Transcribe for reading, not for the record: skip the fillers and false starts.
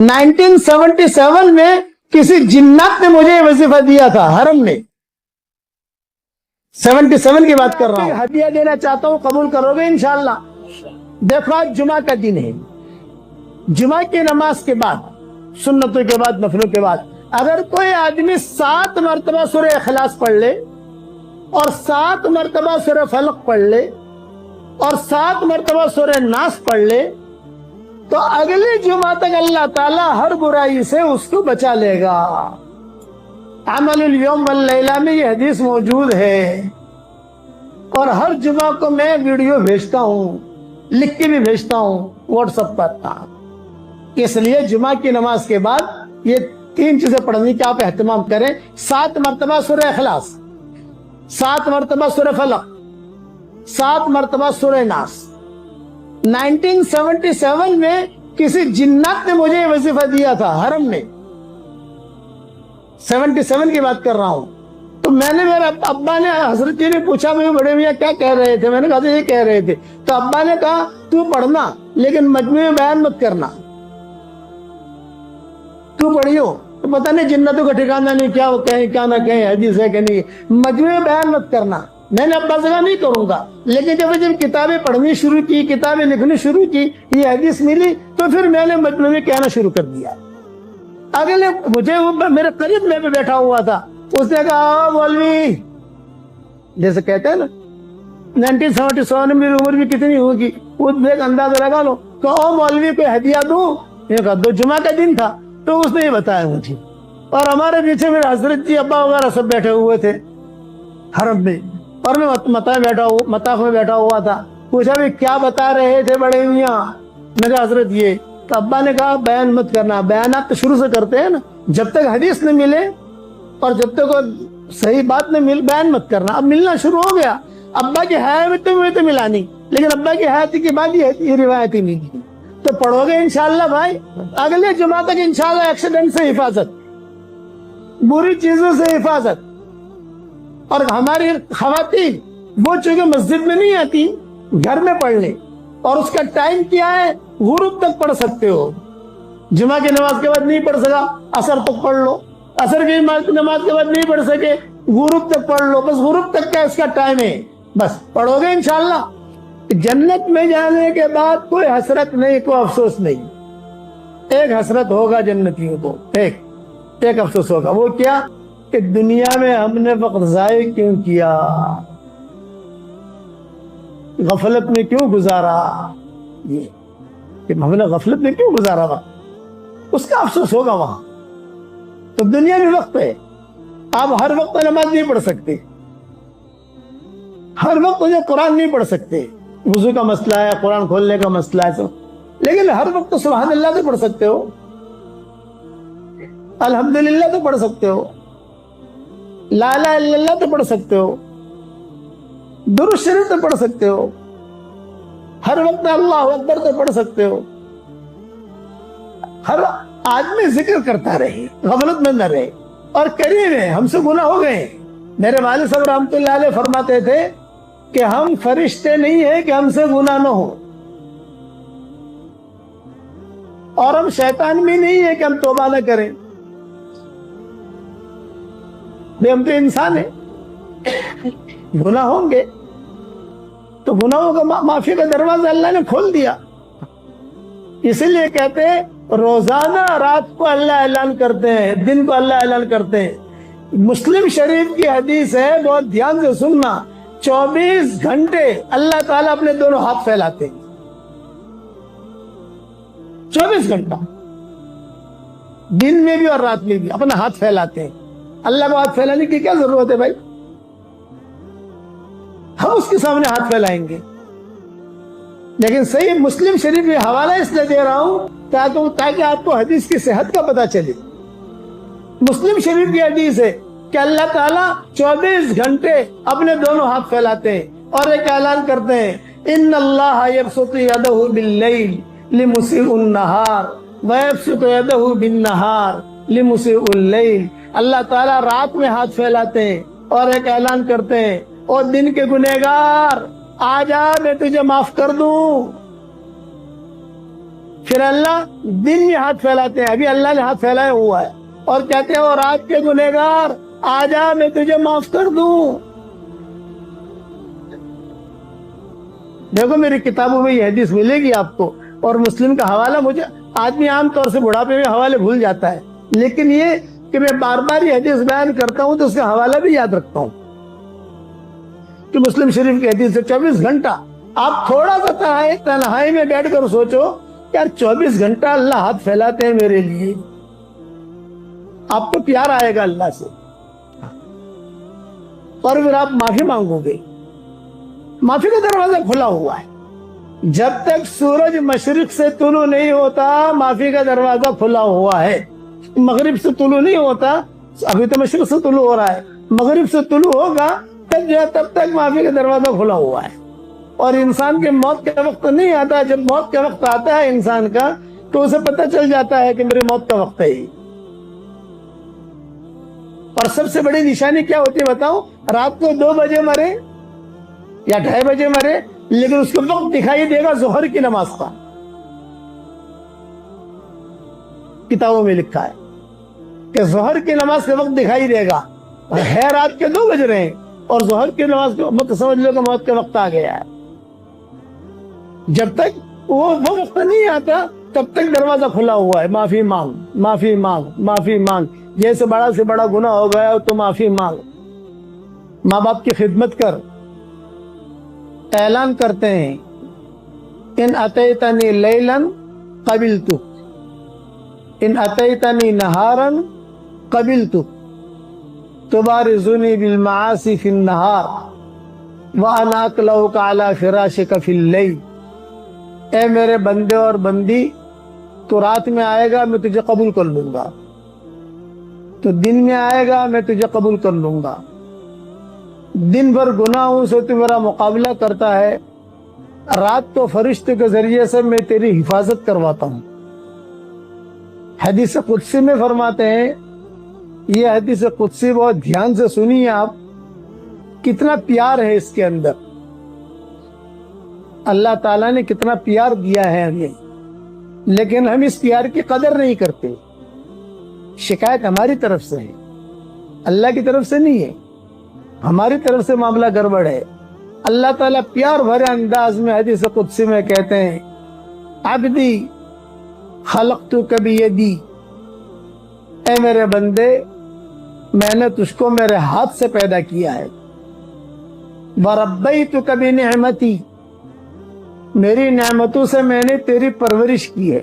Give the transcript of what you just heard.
1977 में किसी जिन्नात ने मुझे ये वजीफा दिया था हरम में। 77 की बात कर रहा हूँ। हदिया देना चाहता हूँ, कबूल करोगे इंशाअल्लाह। देखो आज जुमा का दिन है, जुमा की नमाज के बाद, सुन्नतों के बाद, नफलों के बाद अगर कोई आदमी 7 मरतबा सूरह इखलास पढ़ ले और 7 मरतबा सूरह फलक पढ़ ले और 7 मरतबा सूरह नास पढ़ ले तो अगले जुमा तक अल्लाह ताला हर बुराई से उसको बचा लेगा। अमलुल यौम वल लैला में ये हदीस मौजूद है और हर जुमा को मैं वीडियो भेजता हूँ, लिख के भी भेजता हूँ व्हाट्सएप पर। इसलिए जुमा की नमाज के बाद ये 3 चीजें पढ़ने की आप एहतमाम करें। 7 मरतबा सूरह इखलास, 7 मरतबा सूरह फलक, 7 मरतबा सूरह नास। 1977 में किसी जिन्नात ने मुझे वजीफा दिया था हरम में। 77 की बात कर रहा हूं। तो मैंने, मेरे अब्बा ने, हजरत जी ने पूछा मुझे, बड़े भैया क्या कह रहे थे? मैंने कहा ये कह रहे थे। तो अब्बा ने कहा तू पढ़ना लेकिन मजमे में बयान मत करना, तू पढ़ियो तो पता नहीं जिन्नतों का ठिकाना नहीं, क्या कहें क्या ना कहें, हदीस है कि नहीं, मजमे में बयान मत करना। मैंने अब्बा से कहा नहीं करूंगा, लेकिन जब किताबें पढ़नी शुरू की, किताबें लिखनी शुरू की, ये हदीस मिली तो फिर मैंने मजमे में कहना शुरू कर दिया। अगले मुझे वो मेरे करीब में बैठा हुआ था, उसने कहा मौलवी, जैसे कहते हैं ना 1977 में मेरी उम्र भी कितनी होगी वो देख अंदाजा लगा लो। कहो मौलवी को हदिया दूं? ये कहा दो, जुमा का दिन था तो उसने ये बताया मुझे। और हमारे पीछे मेरे हजरत जी अब्बा वगैरह सब बैठे हुए थे हरम में और मैं मताफ में बैठा हुआ था। पूछा भी क्या बता रहे थे बड़े मियाँ? मेरे हजरत ये। तो अब्बा ने कहा बयान मत करना। बयानात तो शुरू से करते हैं ना, जब तक हदीस न मिले और जब तक सही बात न मिल, बयान मत करना। अब मिलना शुरू हो गया। अब्बा की हयात में तो मिला नहीं, लेकिन अब्बा की हयात के बाद ये रिवायत ही मिली। तो पढ़ोगे इंशाअल्लाह भाई। अगले जुमा तक इंशाअल्लाह एक्सीडेंट से हिफाजत, बुरी चीजों से हिफाजत। और हमारी खवातीन वो चूंकि मस्जिद में नहीं आती, घर में पढ़ ले। और उसका टाइम क्या है? गुरूब तक पढ़ सकते हो। जुमा की नमाज के बाद नहीं पढ़ सका, असर तक पढ़ लो। असर की नमाज के बाद नहीं पढ़ सके, गुरूब तक पढ़ लो। बस गुरूब तक का इसका टाइम है, बस पढ़ोगे इंशाअल्लाह। जन्नत में जाने के बाद कोई हसरत नहीं, कोई अफसोस नहीं। एक हसरत होगा जन्नतियों को, एक अफसोस होगा। वो क्या? कि दुनिया में हमने वक्त ज़ाय क्यों किया, गफलत में क्यों गुजारा। ये कि हमने गफलत में क्यों गुजारा वक्त, उसका अफसोस होगा वहां। तो दुनिया में वक्त है, आप हर वक्त नमाज नहीं पढ़ सकते, हर वक्त मुझे कुरान नहीं पढ़ सकते। वुजू का मसला है, कुरान खोलने का मसला है, लेकिन हर वक्त तो सुभान अल्लाह तो पढ़ सकते हो, अल्हम्दुलिल्लाह तो पढ़ सकते हो, ला इलाहा इल्लल्लाह तो पढ़ सकते हो, दुरूद शरीफ तो पढ़ सकते हो, हर वक्त अल्लाह अकबर तो पढ़ सकते हो। हर आदमी जिक्र करता रहे, गफलत में न रहे। और करीब है, हमसे गुनाह हो गए। मेरे वालिद साहब रहमतुल्लाह अलैह फरमाते थे कि हम फरिश्ते नहीं है कि हमसे गुनाह न हो, और हम शैतान भी नहीं है कि हम तौबा न करें। हम तो इंसान है, गुनाह होंगे तो गुनाहों का माफी का दरवाजा अल्लाह ने खोल दिया। इसीलिए कहते हैं रोजाना रात को अल्लाह ऐलान करते हैं, दिन को अल्लाह ऐलान करते हैं। मुस्लिम शरीफ की हदीस है, बहुत ध्यान से सुनना। 24 घंटे अल्लाह ताला अपने दोनों हाथ फैलाते हैं, 24 घंटा, दिन में भी और रात में भी अपना हाथ फैलाते हैं। अल्लाह को हाथ फैलाने की क्या जरूरत है भाई? हम उसके सामने हाथ फैलाएंगे। लेकिन सही मुस्लिम शरीफ में हवाला इसलिए दे रहा हूं ताकि आपको हदीस की सेहत का पता चले। मुस्लिम शरीफ की हदीस है कि अल्लाह ताला 24 घंटे अपने दोनों हाथ फैलाते हैं और एक ऐलान करते हैं, इन्नल्लाह यबसुतु यदहु बिल्लैल लिमुसीउन नहार व यबसुतु यदहु बिन्नहार लिमुसीउल लैल। अल्लाह ताला रात में हाथ फैलाते हैं और एक ऐलान करते हैं, और दिन के गुनहगार आजा मैं तुझे माफ कर दूं। پھر اللہ دن میں ہاتھ پھیلاتے ہیں، ابھی اللہ نے ہاتھ پھیلایا ہوا ہے اور کہتے ہیں اور رات کے گنہگار آجا میں تجھے معاف کر دوں۔ دیکھو میری کتابوں میں یہ حدیث ملے گی آپ کو، اور مسلم کا حوالہ مجھے آدمی عام طور سے بڑھاپے میں حوالے بھول جاتا ہے، لیکن یہ کہ میں بار بار یہ حدیث بیان کرتا ہوں تو اس کا حوالہ بھی یاد رکھتا ہوں کہ مسلم شریف کی حدیث سے 24 گھنٹہ آپ تھوڑا سا تنہائی میں بیٹھ کر سوچو یار 24 گھنٹہ اللہ ہاتھ پھیلاتے ہیں میرے لیے، آپ کو پیار آئے گا اللہ سے اور پھر آپ معافی مانگو گے۔ معافی کا دروازہ کھلا ہوا ہے، جب تک سورج مشرق سے طلوع نہیں ہوتا معافی کا دروازہ کھلا ہوا ہے۔ مغرب سے طلوع نہیں ہوتا، ابھی تو مشرق سے طلوع ہو رہا ہے، مغرب سے طلوع ہوگا تب تک معافی کا دروازہ کھلا ہوا ہے۔ اور انسان کے موت کا وقت نہیں آتا، جب موت کا وقت آتا ہے انسان کا تو اسے پتہ چل جاتا ہے کہ میری موت کا وقت ہے۔ اور سب سے بڑی نشانی کیا ہوتی ہے بتاؤ؟ رات کو 2 بجے مرے یا 2:30 بجے مرے، لیکن اس کو وقت دکھائی دے گا ظہر کی نماز کا۔ کتابوں میں لکھا ہے کہ ظہر کی نماز کا وقت دکھائی دے گا، ہے رات کے 2 بج رہے ہیں اور ظہر کی نماز کا وقت سمجھ لو کہ موت کا وقت آ گیا ہے۔ جب تک وہ وقت نہیں آتا تب تک دروازہ کھلا ہوا ہے، معافی مانگ معافی مانگ معافی مانگ، جیسے بڑا سے بڑا گناہ ہو گیا تو معافی مانگ، ماں باپ کی خدمت کر۔ اعلان کرتے ہیں ان اتیتنی لیلا قبلتک، ان اتیتنی نہارا قبلتک، تبارزنی بالمعاصی فی النہار وانا اکلؤک علی فراشک فی اللیل۔ اے میرے بندے اور بندی، تو رات میں آئے گا میں تجھے قبول کر لوں گا، تو دن میں آئے گا میں تجھے قبول کر لوں گا۔ دن بھر گناہوں سے تو میرا مقابلہ کرتا ہے، رات کو فرشتے کے ذریعے سے میں تیری حفاظت کرواتا ہوں۔ حدیث قدسی میں فرماتے ہیں، یہ حدیث قدسی بہت دھیان سے سنیے آپ، کتنا پیار ہے اس کے اندر، اللہ تعالیٰ نے کتنا پیار دیا ہے ہمیں، لیکن ہم اس پیار کی قدر نہیں کرتے۔ شکایت ہماری طرف سے ہے، اللہ کی طرف سے نہیں ہے، ہماری طرف سے معاملہ گڑبڑ ہے۔ اللہ تعالیٰ پیار بھرے انداز میں حدیث قدسی میں کہتے ہیں، عبدی خلقتک بیدی، اے میرے بندے میں نے تجھ کو میرے ہاتھ سے پیدا کیا ہے، وربیتک بنعمتی، میری نعمتوں سے میں نے تیری پرورش کی ہے۔